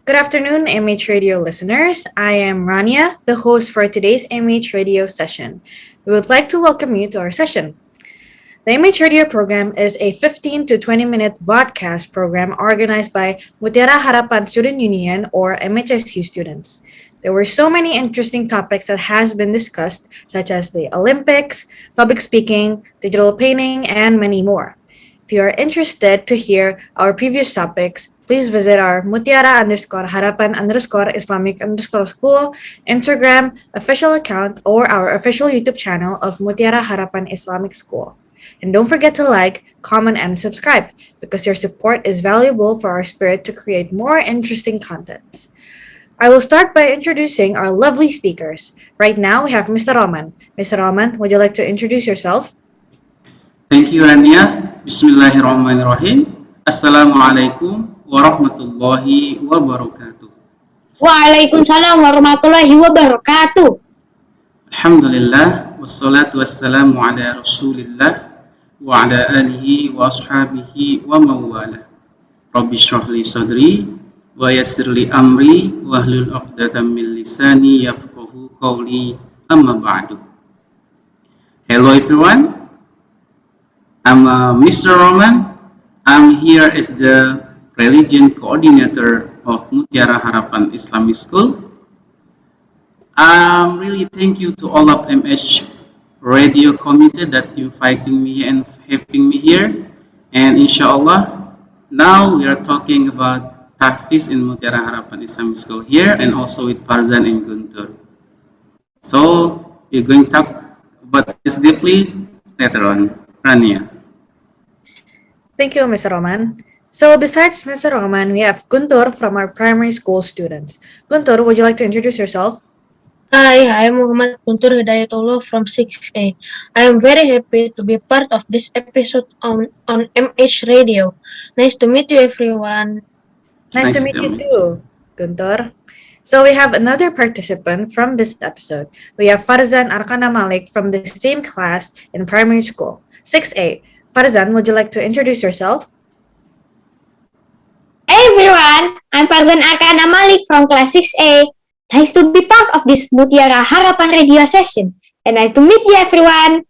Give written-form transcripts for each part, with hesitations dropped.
Good afternoon, MH Radio listeners. I am Rania, the host for today's MH Radio session. We would like to welcome you to our session. The MH Radio program is a 15 to 20-minute vodcast program organized by Mutiara Harapan Student Union or MHSU students. There were so many interesting topics that has been discussed, such as the Olympics, public speaking, digital painting, and many more. If you are interested to hear our previous topics, please visit our Mutiara_Harapan_Islamic_School Instagram official account or our official YouTube channel of Mutiara Harapan Islamic School. And don't forget to like, comment, and subscribe because your support is valuable for our spirit to create more interesting contents. I will start by introducing our lovely speakers. Right now, we have Mr. Roman. Mr. Roman, would you like to introduce yourself? Thank you, Rania. Bismillahirrahmanirrahim. Assalamualaikum warahmatullahi wabarakatuh. Waalaikumsalam warahmatullahi wabarakatuh. Alhamdulillah, wassalatu wassalamu ala rasulillah wa ala alihi wa ashabihi wa mawala. Rabbi shrah li sadri wa yassir li amri wa hlul 'uqdatam min lisani yafqahu qawli amma ba'du. Hello everyone. I'm Mr. Roman. I'm here as the religion coordinator of Mutiara Harapan Islamic School. Really thank you to all of MH Radio Committee that inviting me and having me here. And inshallah, now we are talking about Tahfidz in Mutiara Harapan Islamic School here and also with Farzan and Guntur. So we're going to talk about this deeply later on. Rania. Thank you, Mr. Roman. So besides Mr. Roman, we have Guntur from our primary school students. Guntur, would you like to introduce yourself? Hi, I am Muhammad Guntur Hidayatullah from 6A. I am very happy to be part of this episode on MH Radio. Nice to meet you, everyone. Nice to meet you too, Guntur. So we have another participant from this episode. We have Farzan Arkana Malik from the same class in primary school, 6A. Farzan, would you like to introduce yourself? Hey everyone, I'm Farzan Arkana Malik from class 6A. Nice to be part of this Mutiara Harapan radio session. And nice to meet you everyone.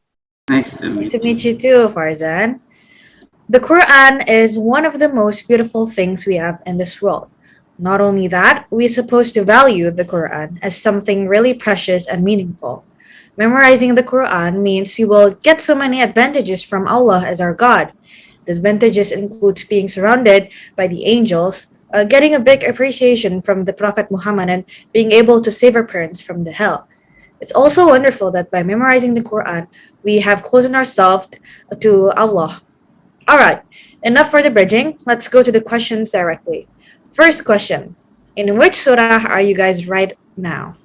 Nice to meet you too, Farzan. The Quran is one of the most beautiful things we have in this world. Not only that, we're supposed to value the Quran as something really precious and meaningful. Memorizing the Quran means you will get so many advantages from Allah as our God. The advantages includes being surrounded by the angels, getting a big appreciation from the Prophet Muhammad, and being able to save our parents from the hell. It's also wonderful that by memorizing the Quran, we have closened ourselves to Allah. Alright, enough for the bridging. Let's go to the questions directly. First question. In which surah are you guys right now?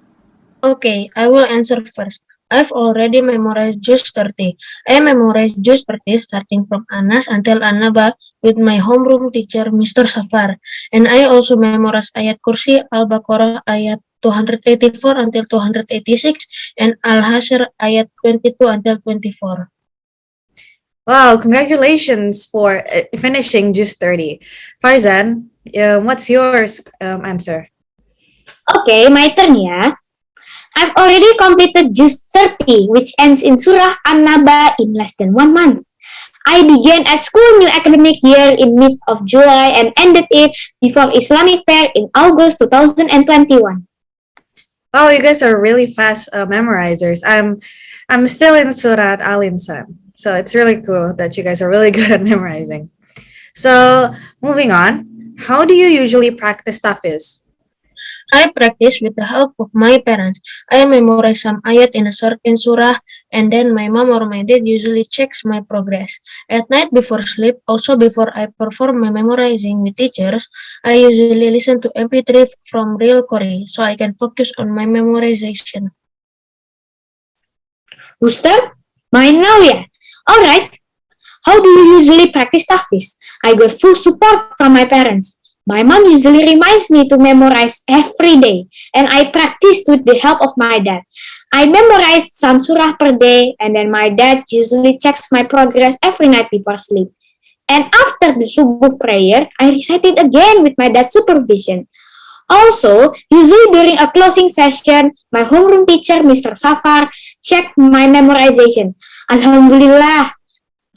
Okay, I will answer first. I've already memorized Juz 30. I memorized Juz 30 starting from Anas until An-Naba with my homeroom teacher, Mr. Safar. And I also memorized Ayat Kursi, Al-Baqarah Ayat 284 until 286, and Al-Hashr Ayat 22 until 24. Wow, congratulations for finishing Juz 30. Farzan, what's your answer? Okay, my turn ya. I've already completed Juz 30, which ends in Surah An-Naba in less than 1 month. I began at school new academic year in mid of July and ended it before Islamic Fair in August 2021. Oh, you guys are really fast memorizers. I'm still in Surah Al-Insan, so it's really cool that you guys are really good at memorizing. So, moving on, how do you usually practice Tahfidz? I practice with the help of my parents. I memorize some ayat in a certain surah, and then my mom or my dad usually checks my progress. At night before sleep, also before I perform my memorizing with teachers, I usually listen to MP3 from Real Kori so I can focus on my memorization. Who start? Mine now ya. Alright. How do you usually practice Tahfidz? I got full support from my parents. My mom usually reminds me to memorize every day, and I practiced with the help of my dad. I memorized some surah per day, and then my dad usually checks my progress every night before sleep. And after the subuh prayer, I recited again with my dad's supervision. Also, usually during a closing session, my homeroom teacher, Mr. Safar, checked my memorization. Alhamdulillah,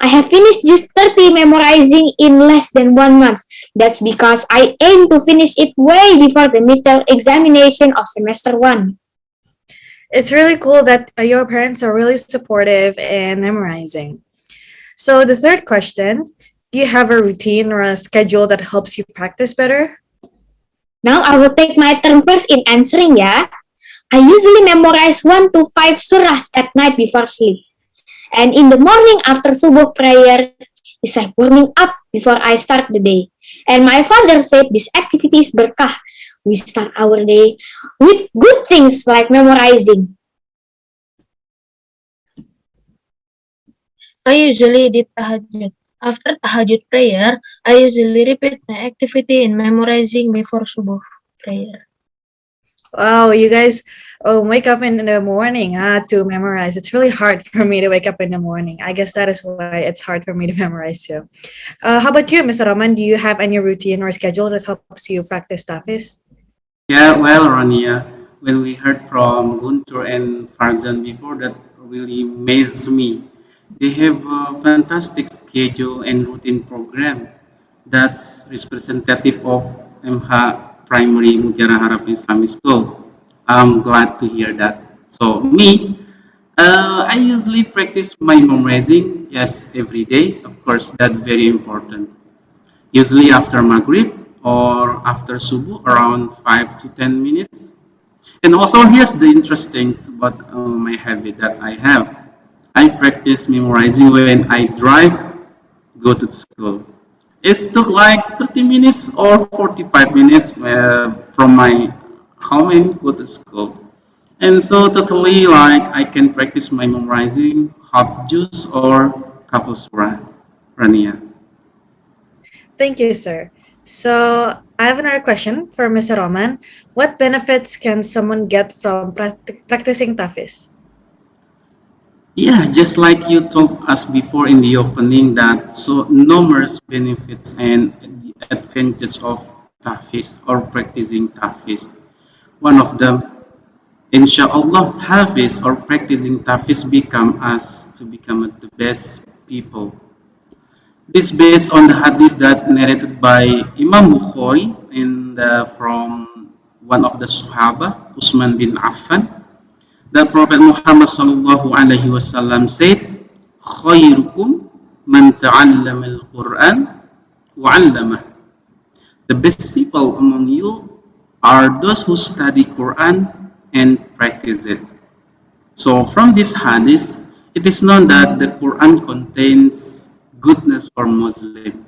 I have finished just 30 memorizing in less than 1 month. That's because I aim to finish it way before the midterm examination of semester 1. It's really cool that your parents are really supportive in memorizing. So, the third question, do you have a routine or a schedule that helps you practice better? Now I will take my turn first in answering ya. I usually memorize 1 to 5 surahs at night before sleep. And in the morning after subuh prayer, is like warming up before I start the day. And my father said this activity is berkah. We start our day with good things like memorizing. I usually did tahajjud. After tahajjud prayer, I usually repeat my activity in memorizing before subuh prayer. Wow, you guys wake up in the morning to memorize. It's really hard for me to wake up in the morning. I guess that is why it's hard for me to memorize too. How about you, Mr. Rahman? Do you have any routine or schedule that helps you practice Tahfidz? Yeah, well, Rania, when we heard from Guntur and Farzan before, that really amazed me. They have a fantastic schedule and routine program that's representative of MH Primary Mutiara Harap Islamic School. I'm glad to hear that. So me, I usually practice my memorizing, yes, every day. Of course, that's very important. Usually after Maghrib or after Subuh, around 5 to 10 minutes. And also here's the interesting about my habit that I have. I practice memorizing when I drive, go to school. It took like 30 minutes or 45 minutes from my home and go to school. And so totally like I can practice my memorizing half juice or couple surah, Rania. Thank you, sir. So, I have another question for Mr. Rahman. What benefits can someone get from practicing Tahfidz? Yeah, just like you told us before in the opening that so numerous benefits and the advantage of tahfiz or practicing tahfiz. One of them, inshallah, hafiz or practicing tahfiz become us to become the best people. This based on the hadith that narrated by Imam Bukhari in from one of the Sahaba, Usman bin Affan. The Prophet Muhammad sallallahu alaihi wasallam said, "Khairukum man ta'allama al-Quran wa 'allamah." The best people among you are those who study Quran and practice it. So from this hadith, it is known that the Quran contains goodness for Muslim.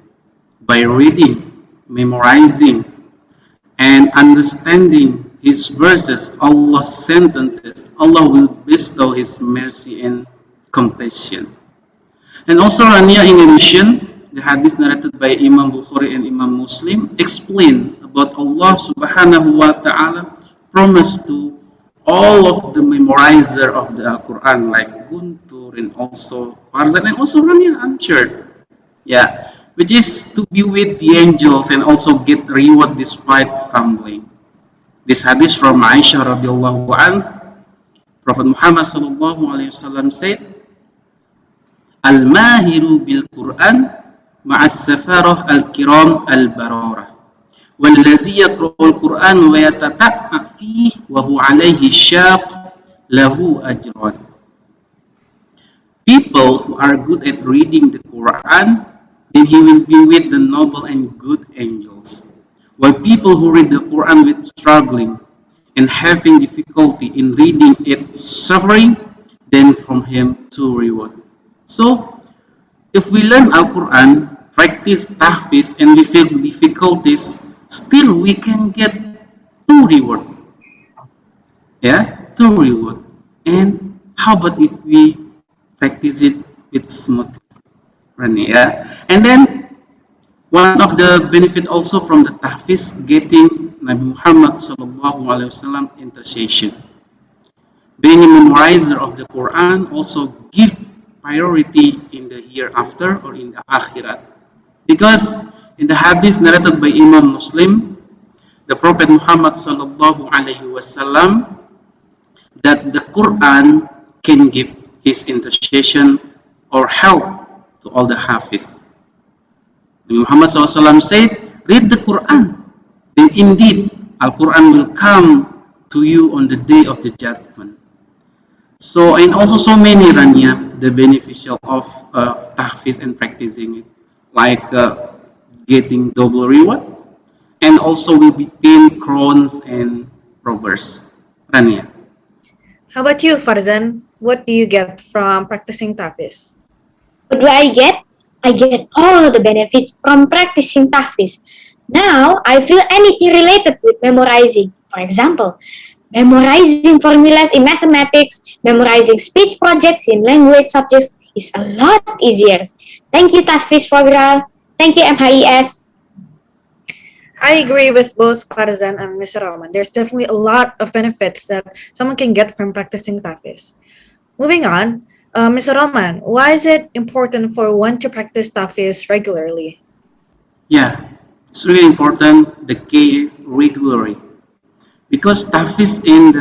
By reading, memorizing, and understanding His verses, Allah's sentences, Allah will bestow His mercy and compassion. And also, Rania, in addition, the hadith narrated by Imam Bukhari and Imam Muslim explain about Allah subhanahu wa ta'ala promise to all of the memorizer of the Quran like Guntur and also Farzan and also Rania, I'm sure. Yeah, which is to be with the angels and also get reward despite stumbling. This hadith from Aisha radiallahu anha, Prophet Muhammad sallallahu alaihi wasallam said, "Al-mahiru bil Quran ma'as safarah al-kiram al-bararah. والذي يقرأ القرآن ويتتأ فيه وهو عليه الشاق له أجران." People who are good at reading the Quran, then he will be with the noble and good angels. While people who read the Quran with struggling and having difficulty in reading it, suffering, then from him to reward. So, if we learn Al Quran, practice tahfiz, and we feel difficulties, still we can get two reward. Yeah, two reward. And how about if we practice it with smooth running? Yeah, and then one of the benefit also from the tahfiz getting Nabi Muhammad sallallahu alaihi wasallam intercession. Being a memorizer of the Quran also give priority in the hereafter or in the akhirat. Because in the hadith narrated by Imam Muslim, the Prophet Muhammad sallallahu alaihi wasallam that the Quran can give his intercession or help to all the Hafiz. Muhammad SAW said, read the Quran, then indeed Al-Quran will come to you on the day of the judgment. So, and also so many Rania, the beneficial of tahfiz and practicing it, like getting double reward, and also will be pain, crowns, and robbers. Rania. How about you, Farzan? What do you get from practicing Tahfidz? What do I get? I get all the benefits from practicing tahfiz. Now, I feel anything related with memorizing. For example, memorizing formulas in mathematics, memorizing speech projects in language subjects is a lot easier. Thank you, tahfiz program. Thank you, MHIS. I agree with both Farzan and Mr. Rahman. There's definitely a lot of benefits that someone can get from practicing Tahfidz. Moving on, Mr. Rahman, why is it important for one to practice Tahfidz regularly? Yeah, it's really important. The key is regularly. Because tahfiz in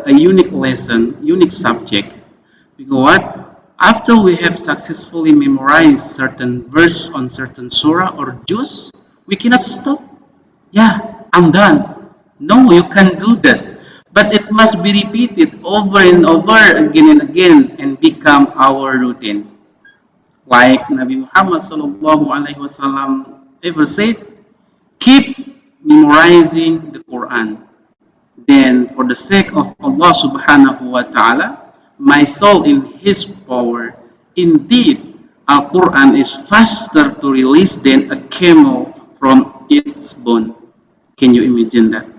a unique lesson, unique subject. Because what? After we have successfully memorized certain verse on certain surah or juz, we cannot stop. Yeah, I'm done. No, you can't do that. But it must be repeated over and over again and again and become our routine. Like Nabi Muhammad sallallahu alaihi wasallam ever said, keep memorizing the Quran. Then, for the sake of Allah subhanahu wa ta'ala, my soul in His power, indeed, Al-Quran is faster to release than a camel from its bone. Can you imagine that?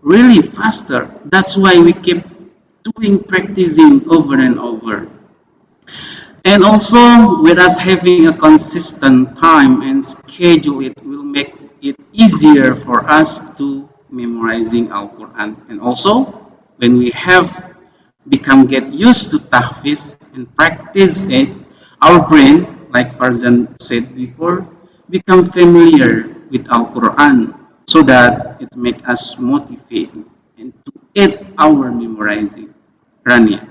Really faster. That's why we keep doing practicing over and over. And also, with us having a consistent time and schedule, it will make it easier for us to memorizing Al-Quran. And also, when we have become get used to tahfiz and practice it, our brain, like Farzan said before, become familiar with Al-Quran so that it make us motivated and to aid our memorizing. Rania.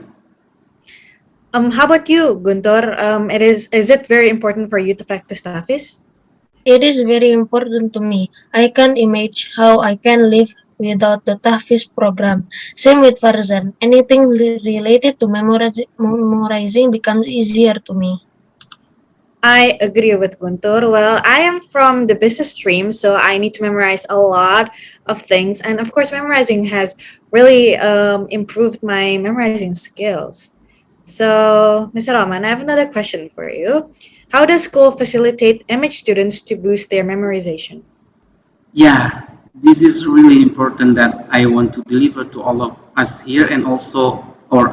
How about you, Guntur? Is it very important for you to practice Tahfidz? It is very important to me. I can't imagine how I can live without the Tahfiz program. Same with Farzan. Anything related to memorizing becomes easier to me. I agree with Guntur. Well, I am from the business stream, so I need to memorize a lot of things. And of course, memorizing has really improved my memorizing skills. So, Mr. Rahman, I have another question for you. How does school facilitate MH students to boost their memorization? Yeah, this is really important that I want to deliver to all of us here and also our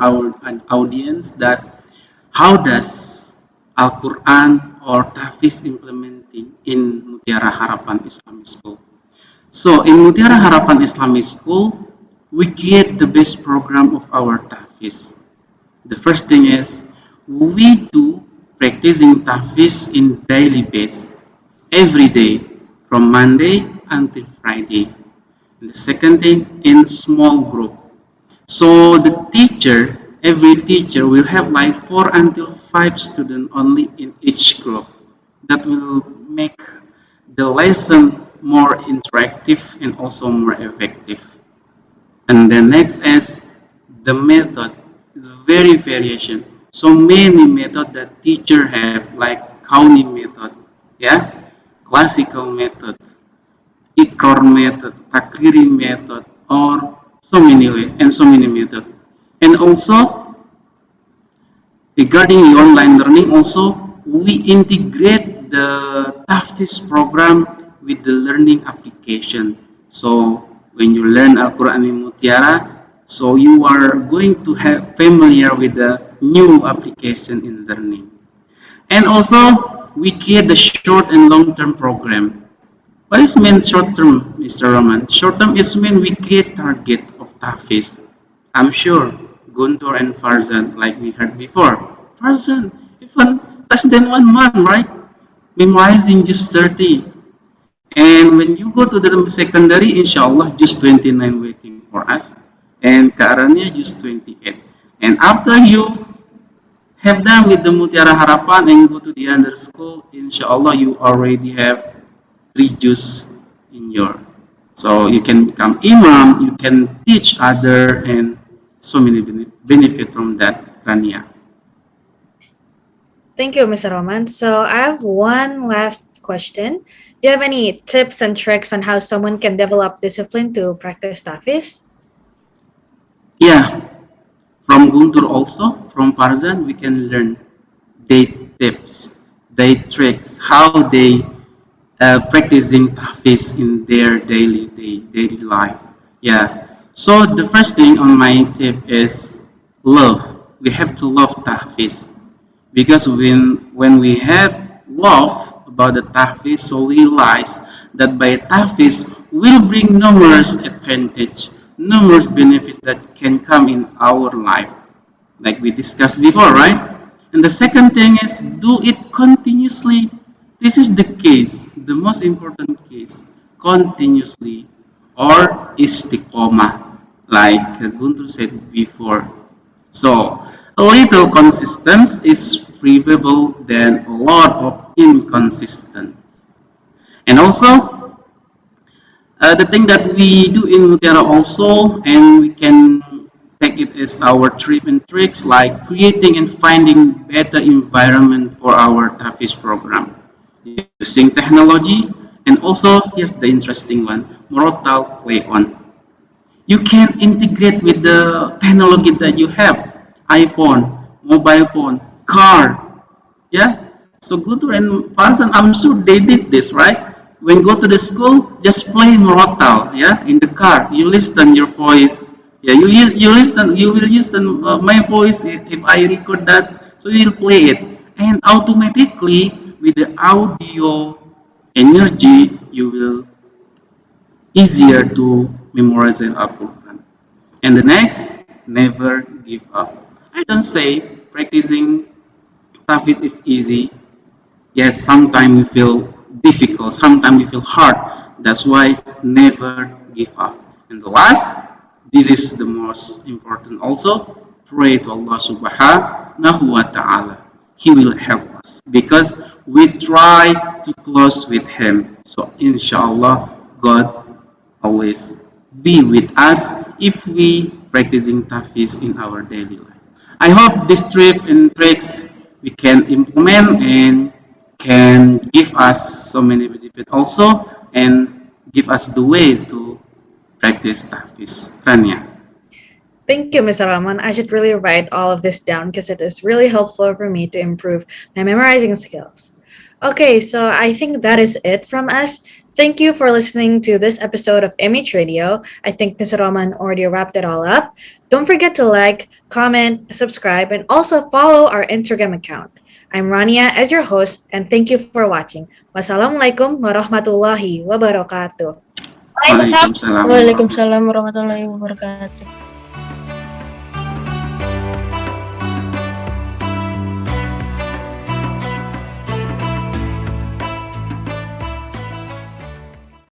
audience that how does Al-Quran or Tahfiz implementing in Mutiara Harapan Islamic School. So in Mutiara Harapan Islamic School, we create the best program of our Tahfiz. The first thing is we do practicing tahfiz in daily basis, every day, from Monday until Friday. And the second thing, in small group. So the teacher, every teacher will have like 4 until 5 students only in each group. That will make the lesson more interactive and also more effective. And the next is the method. It's very variation. So many method that teacher have like counting method, yeah, classical method, ikrar method, takriri method, or so many way and so many method. And also regarding the online learning, also we integrate the Tahfidz program with the learning application. So when you learn Al-Quran in Mutiara, so you are going to have familiar with the new application in learning. And also, we create the short and long-term program. What is mean short-term, Mr. Roman? Short-term is when we create target of Tahfiz. I'm sure Guntur and Farzan, like we heard before, Farzan, even less than 1 month, right? Memorizing just 30. And when you go to the secondary, inshallah, just 29 waiting for us. And Kak Rania just 28. And after you have done with the Mutiara Harapan and go to the other school, inshallah, you already have 3 juz in your. So you can become imam, you can teach other, and so many benefit from that, Rania. Thank you, Mr. Roman. So I have one last question. Do you have any tips and tricks on how someone can develop discipline to practice Tahfidz? Yeah, from Guntur also, from Farzan, we can learn their tips, their tricks, how they practicing Tahfidz in their daily life. Yeah. So the first thing on my tip is love. We have to love Tahfidz because when we have love about the Tahfidz, so we realize that by Tahfidz will bring numerous advantage, numerous benefits that can come in our life, like we discussed before, right? And the second thing is do it continuously. This is the case, the most important case, continuously or istiqomah, like Guntur said before. So a little consistency is preferable than a lot of inconsistent. And also the thing that we do in Mutiara also, and we can take it as our trip and tricks, like creating and finding better environment for our Tahfidz program using technology, and also here's the interesting one, Morotal Play On. You can integrate with the technology that you have, iPhone, mobile phone, car, yeah. So Guntur and Farzan, I'm sure they did this, right? When go to the school, just play Morotal, yeah, in the car. You listen your voice, yeah. You listen. You will listen my voice if I record that. So you'll play it, and automatically with the audio energy, you will easier to memorize an Al-Quran. And the next, never give up. I don't say practicing Tahfidz is easy. Yes, sometimes we feel difficult, sometimes we feel hard. That's why never give up. And the last, this is the most important also, pray to Allah Subhanahu wa Ta'ala. He will help us because we try to close with Him. So inshallah, God always be with us if we practicing Tahfidz in our daily life. I hope this trip and tricks we can implement and can give us so many benefits also and give us the way to practice Tahfidz. Rania. Thank you, Mr. Rahman. I should really write all of this down because it is really helpful for me to improve my memorizing skills. Okay, so I think that is it from us. Thank you for listening to this episode of MH Radio. I think Mr. Rahman already wrapped it all up. Don't forget to like, comment, subscribe, and also follow our Instagram account. I'm Rania as your host, and thank you for watching. Wassalamualaikum warahmatullahi wabarakatuh. Waalaikumsalam. Waalaikumsalam warahmatullahi wabarakatuh.